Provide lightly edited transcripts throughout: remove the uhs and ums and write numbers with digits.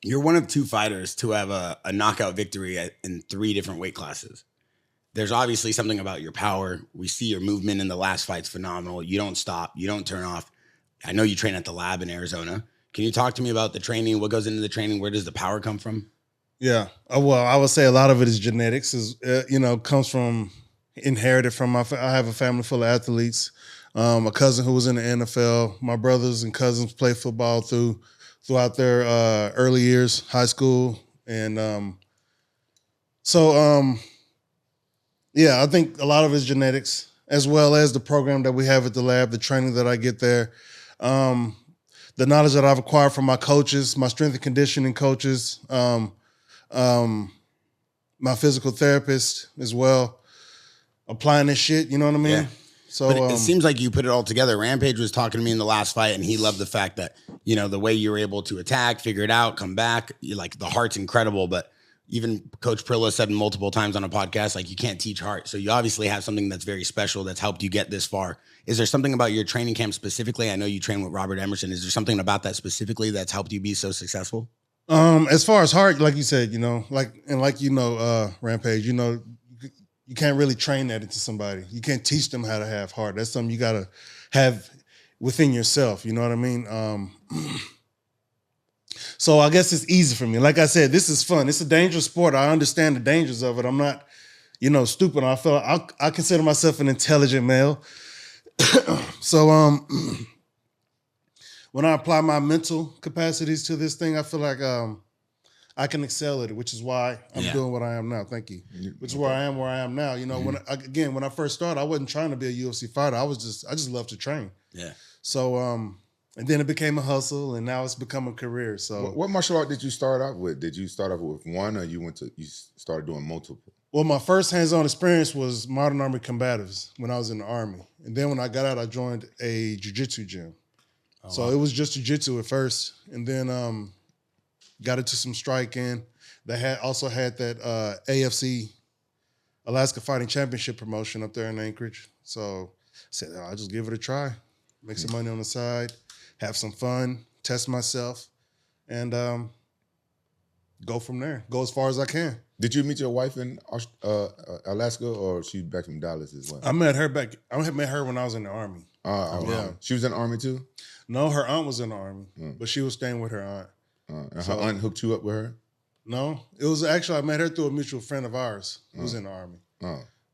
You're one of 2 fighters to have a knockout victory in 3 different weight classes. There's obviously something about your power. We see your movement in the last fight's phenomenal. You don't stop. You don't turn off. I know you train at the lab in Arizona. Can you talk to me about the training? What goes into the training? Where does the power come from? Yeah. Well, I would say a lot of it is genetics. Comes from inherited from I have a family full of athletes. A cousin who was in the NFL. My brothers and cousins played football throughout their early years, high school, and I think a lot of it's genetics, as well as the program that we have at the lab, the training that I get there, the knowledge that I've acquired from my coaches, my strength and conditioning coaches, my physical therapist as well, applying this shit. You know what I mean? Yeah. So but it seems like you put it all together. Rampage was talking to me in the last fight, and he loved the fact that, the way you were able to attack, figure it out, come back. Like, the heart's incredible, but even Coach Prilla said multiple times on a podcast, like, you can't teach heart. So you obviously have something that's very special that's helped you get this far. Is there something about your training camp specifically? I know you train with Robert Emerson. Is there something about that specifically that's helped you be so successful? As far as heart, like you said, Rampage, you can't really train that into somebody. You can't teach them how to have heart. That's something you got to have within yourself. You know what I mean? So I guess it's easy for me. Like I said, this is fun. It's a dangerous sport. I understand the dangers of it. I'm not, stupid. I consider myself an intelligent male. So when I apply my mental capacities to this thing, I feel like I can excel at it, which is why I'm doing what I am now. Thank you. Which is where I am now. When I first started, I wasn't trying to be a UFC fighter. I just love to train. Yeah. So and then it became a hustle, and now it's become a career. So what martial art did you start off with? Did you start off with one, or you started doing multiple? Well, my first hands-on experience was modern army combatives when I was in the Army. And then when I got out, I joined a jiu-jitsu gym. Oh, so it was just jiu-jitsu at first. And then got into some striking. They also had that AFC, Alaska Fighting Championship promotion up there in Anchorage. So I said, I'll just give it a try. Make some money on the side, have some fun, test myself, and go from there. Go as far as I can. Did you meet your wife in Alaska, or she's back from Dallas as well? I met her when I was in the Army. Yeah. She was in the Army too? No, her aunt was in the Army, but she was staying with her aunt. And her aunt hooked you up with her? No, it was actually, I met her through a mutual friend of ours who was in the Army.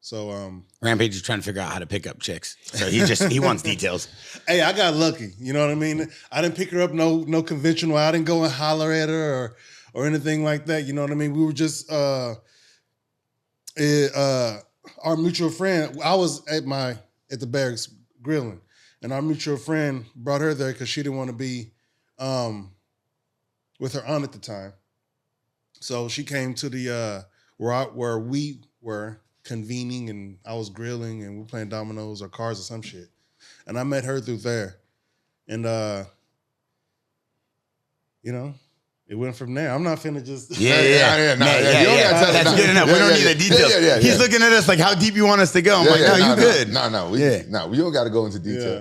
So Rampage is trying to figure out how to pick up chicks. So he wants details. Hey, I got lucky. You know what I mean? I didn't pick her up no conventional. I didn't go and holler at her or anything like that. You know what I mean? We were just our mutual friend. I was at the barracks grilling, and our mutual friend brought her there because she didn't want to be with her aunt at the time. So she came to the where we were convening, and I was grilling, and we were playing dominoes or cards or some shit. And I met her through there. And it went from there. I'm not finna just That's good enough. We don't need the details. He's looking at us like, how deep you want us to go? I'm like, no, you good. We don't got to go into detail.